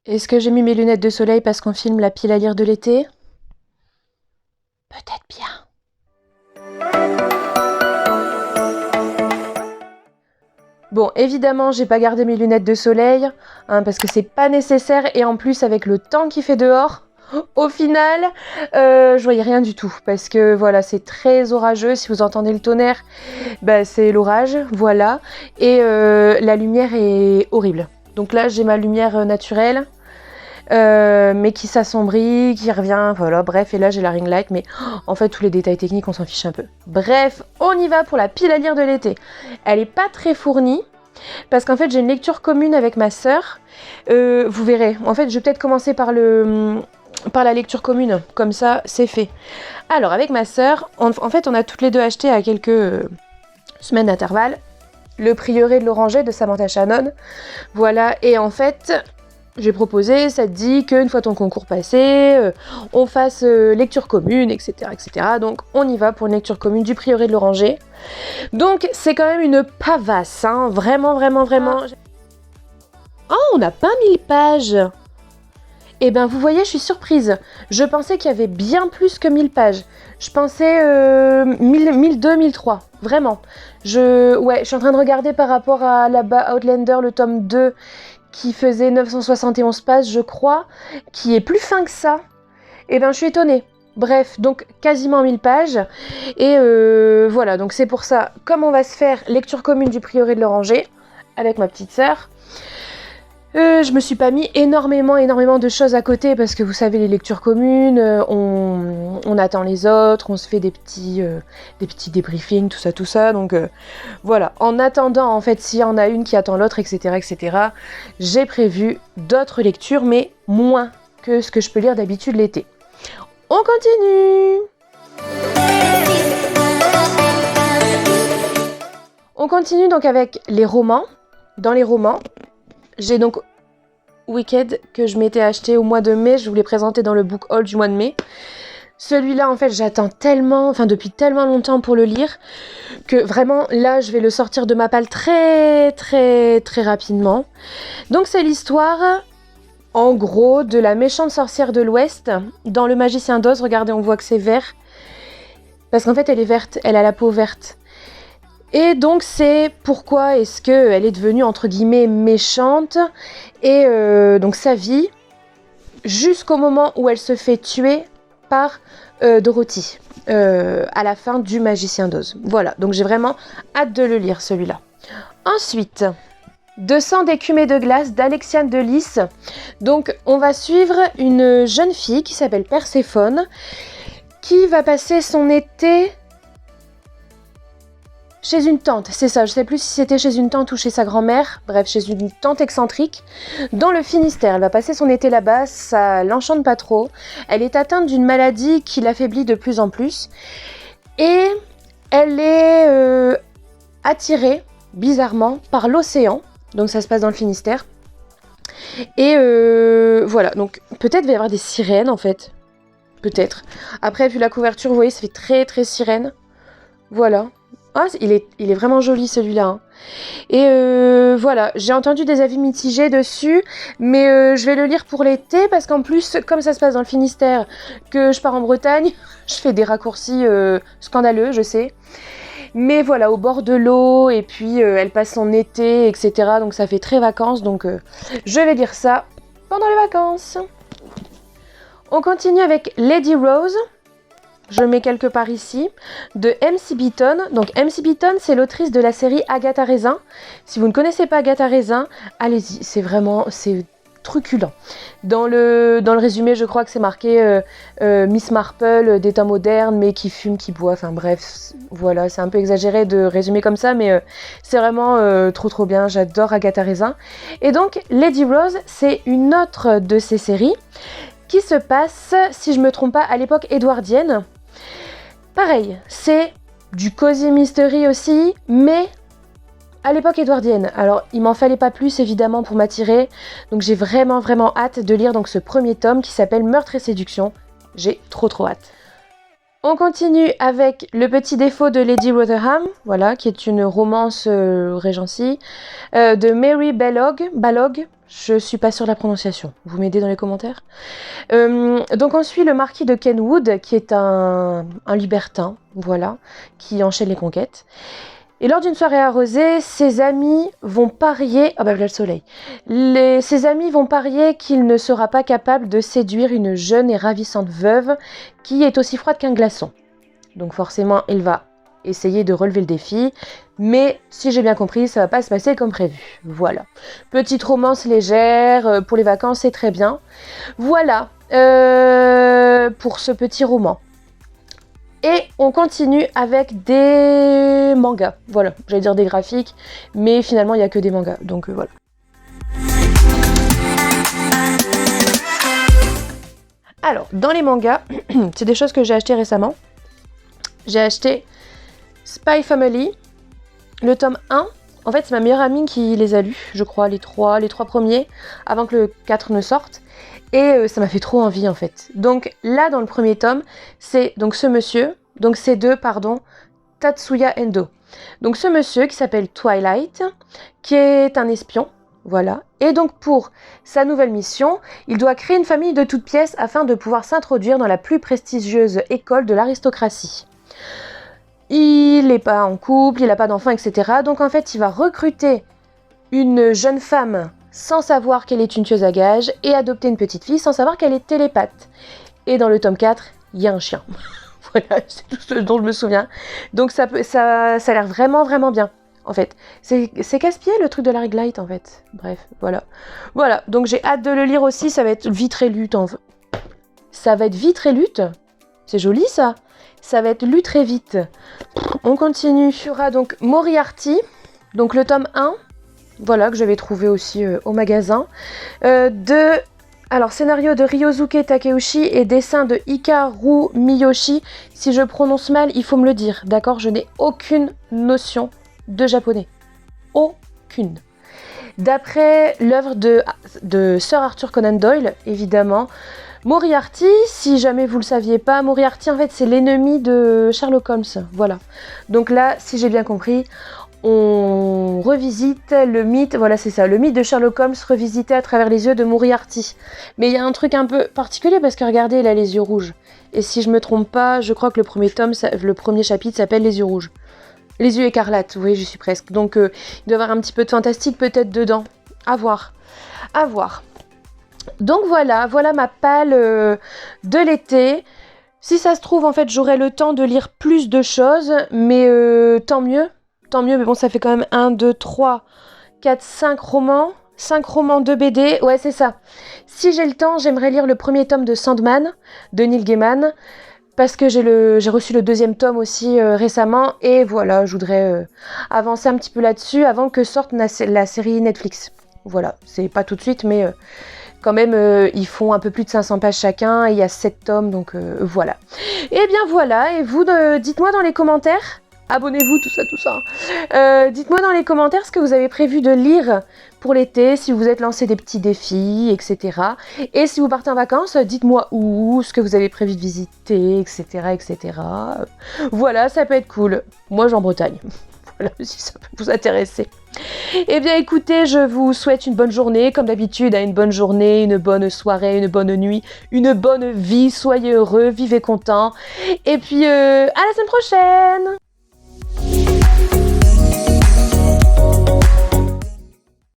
Est-ce que j'ai mis mes lunettes de soleil parce qu'on filme la pile à lire de l'été? Peut-être bien. Bon, évidemment, j'ai pas gardé mes lunettes de soleil, parce que c'est pas nécessaire, et en plus, avec le temps qu'il fait dehors, au final, je voyais rien du tout, parce que voilà, c'est très orageux. Si vous entendez le tonnerre, bah, c'est l'orage, voilà, et la lumière est horrible. Donc là, j'ai ma lumière naturelle, mais qui s'assombrit, qui revient, voilà, bref, et là j'ai la ring light, mais en fait tous les détails techniques on s'en fiche un peu. Bref, on y va pour la pile à lire de l'été. Elle est pas très fournie, parce qu'en fait j'ai une lecture commune avec ma sœur, vous verrez, en fait je vais peut-être commencer par la lecture commune, comme ça c'est fait. Alors avec ma sœur, en fait on a toutes les deux acheté à quelques semaines d'intervalle Le Prieuré de l'Oranger de Samantha Shannon, voilà, et en fait j'ai proposé, ça te dit qu'une fois ton concours passé, on fasse lecture commune, etc., etc. Donc on y va pour une lecture commune du Prieuré de l'Oranger. Donc c'est quand même une pavasse, hein, vraiment, vraiment, vraiment. Oh, on n'a pas 1000 pages. Eh ben vous voyez, je suis surprise. Je pensais qu'il y avait bien plus que 1000 pages. Je pensais 1002, 1003, vraiment. Je suis en train de regarder par rapport à là-bas Outlander, le tome 2, qui faisait 971 pages, je crois, qui est plus fin que ça. Et ben je suis étonnée. Bref, donc quasiment 1000 pages. Et voilà, donc c'est pour ça, comme on va se faire lecture commune du Prieuré de l'Oranger, avec ma petite sœur, je me suis pas mis énormément de choses à côté, parce que vous savez, les lectures communes, on attend les autres, on se fait des petits débriefings, tout ça, donc voilà. En attendant, en fait, s'il y en a une qui attend l'autre, etc., j'ai prévu d'autres lectures, mais moins que ce que je peux lire d'habitude l'été. On continue! On continue donc avec les romans. Dans les romans, j'ai donc Wicked que je m'étais acheté au mois de mai, je vous l'ai présenté dans le book haul du mois de mai. Celui-là, en fait, j'attends tellement, depuis tellement longtemps pour le lire, que vraiment, là, je vais le sortir de ma palle très, très, très rapidement. Donc, c'est l'histoire, en gros, de la méchante sorcière de l'Ouest dans Le Magicien d'Oz. Regardez, on voit que c'est vert. Parce qu'en fait, elle est verte, elle a la peau verte. Et donc c'est pourquoi est-ce qu'elle est devenue entre guillemets méchante, et donc sa vie jusqu'au moment où elle se fait tuer par Dorothy à la fin du Magicien d'Oz. Voilà, donc j'ai vraiment hâte de le lire celui-là. Ensuite, 200 d'écume et de glace d'Alexiane de Lys. Donc on va suivre une jeune fille qui s'appelle Perséphone, qui va passer son été chez une tante, c'est ça, je sais plus si c'était chez une tante ou chez sa grand-mère, bref, chez une tante excentrique, dans le Finistère. Elle va passer son été là-bas, ça l'enchante pas trop. Elle est atteinte d'une maladie qui l'affaiblit de plus en plus. Et elle est attirée, bizarrement, par l'océan. Donc ça se passe dans le Finistère. Et voilà, donc peut-être va y avoir des sirènes en fait. Peut-être. Après, vu la couverture, vous voyez, ça fait très très sirène. Voilà. Ah, il est vraiment joli celui-là. Hein. Et voilà, j'ai entendu des avis mitigés dessus, mais je vais le lire pour l'été, parce qu'en plus, comme ça se passe dans le Finistère, que je pars en Bretagne, je fais des raccourcis scandaleux, je sais. Mais voilà, au bord de l'eau, et puis elle passe son été, etc. Donc ça fait très vacances, donc je vais lire ça pendant les vacances. On continue avec Lady Rose. Je le mets quelque part ici, de M.C. Beaton. Donc M.C. Beaton, c'est l'autrice de la série Agatha Raisin. Si vous ne connaissez pas Agatha Raisin, allez-y, c'est truculent. Dans le résumé, je crois que c'est marqué Miss Marple des temps modernes, mais qui fume, qui boit, enfin bref, voilà, c'est un peu exagéré de résumer comme ça, mais c'est vraiment trop bien, j'adore Agatha Raisin. Et donc, Lady Rose, c'est une autre de ces séries qui se passe, si je me trompe pas, à l'époque édouardienne. Pareil, c'est du cozy mystery aussi, mais à l'époque édouardienne. Alors, il m'en fallait pas plus, évidemment, pour m'attirer. Donc, j'ai vraiment hâte de lire donc ce premier tome qui s'appelle Meurtre et séduction. J'ai trop hâte. On continue avec Le petit défaut de Lady Rotherham, voilà, qui est une romance Regency, de Mary Balogh. Je suis pas sûre de la prononciation. Vous m'aidez dans les commentaires. Donc on suit le marquis de Kenwood, qui est un libertin, voilà, qui enchaîne les conquêtes. Et lors d'une soirée arrosée, ses amis vont parier... Ah bah voilà le soleil. Ses amis vont parier qu'il ne sera pas capable de séduire une jeune et ravissante veuve qui est aussi froide qu'un glaçon. Donc forcément, il va essayer de relever le défi. Mais si j'ai bien compris, ça va pas se passer comme prévu. Voilà. Petite romance légère, pour les vacances, c'est très bien. Voilà pour ce petit roman. Et on continue avec des mangas. Voilà, j'allais dire des graphiques, mais finalement il n'y a que des mangas, donc voilà. Alors, dans les mangas, c'est des choses que j'ai achetées récemment. J'ai acheté Spy Family, le tome 1. En fait, c'est ma meilleure amie qui les a lus, je crois, les trois premiers, avant que le 4 ne sorte. Et ça m'a fait trop envie en fait. Donc là, dans le premier tome, c'est donc ce monsieur, donc ces deux, pardon, Tatsuya Endo. Donc ce monsieur qui s'appelle Twilight, qui est un espion, voilà. Et donc pour sa nouvelle mission, il doit créer une famille de toutes pièces afin de pouvoir s'introduire dans la plus prestigieuse école de l'aristocratie. Il n'est pas en couple, il n'a pas d'enfant, etc. Donc en fait, il va recruter une jeune femme sans savoir qu'elle est une tueuse à gages, et adopter une petite fille sans savoir qu'elle est télépathe. Et dans le tome 4, il y a un chien. Voilà, c'est tout ce dont je me souviens. Donc ça a l'air vraiment, vraiment bien, en fait. C'est casse-pied, le truc de la Light, en fait. Bref, voilà. Voilà, donc j'ai hâte de le lire aussi, ça va être vite et lutte. Ça va être vite et lutte. C'est joli, ça. Ça va être lu très vite. On continue. Il y aura donc Moriarty, donc le tome 1. Voilà, que j'avais trouvé aussi au magasin. Alors, scénario de Ryosuke Takeuchi et dessin de Hikaru Miyoshi. Si je prononce mal, il faut me le dire, d'accord? Je n'ai aucune notion de japonais. Aucune. D'après l'œuvre de Sir Arthur Conan Doyle, évidemment. Moriarty, si jamais vous le saviez pas, Moriarty, en fait, c'est l'ennemi de Sherlock Holmes. Voilà. Donc là, si j'ai bien compris, on revisite le mythe, voilà c'est ça, le mythe de Sherlock Holmes revisité à travers les yeux de Moriarty. Mais il y a un truc un peu particulier parce que regardez, il a les yeux rouges. Et si je me trompe pas, je crois que le premier chapitre s'appelle Les yeux rouges. Les yeux écarlates, oui, j'y suis presque. Donc il doit y avoir un petit peu de fantastique peut-être dedans. À voir. À voir. Donc voilà ma palle de l'été. Si ça se trouve, en fait, j'aurai le temps de lire plus de choses, mais tant mieux. Tant mieux, mais bon, ça fait quand même 1, 2, 3, 4, 5 romans. 5 romans de BD, ouais, c'est ça. Si j'ai le temps, j'aimerais lire le premier tome de Sandman, de Neil Gaiman, parce que j'ai reçu le deuxième tome aussi récemment, et voilà, je voudrais avancer un petit peu là-dessus avant que sorte la série Netflix. Voilà, c'est pas tout de suite, mais quand même, ils font un peu plus de 500 pages chacun, et il y a 7 tomes, donc voilà. Et bien voilà, et vous, dites-moi dans les commentaires. Abonnez-vous, tout ça. Dites-moi dans les commentaires ce que vous avez prévu de lire pour l'été, si vous êtes lancé des petits défis, etc. Et si vous partez en vacances, dites-moi où, ce que vous avez prévu de visiter, etc., etc. Voilà, ça peut être cool. Moi, je vais en Bretagne. Voilà, si ça peut vous intéresser. Eh bien, écoutez, je vous souhaite une bonne journée, comme d'habitude, une bonne journée, une bonne soirée, une bonne nuit, une bonne vie. Soyez heureux, vivez content. Et puis, à la semaine prochaine!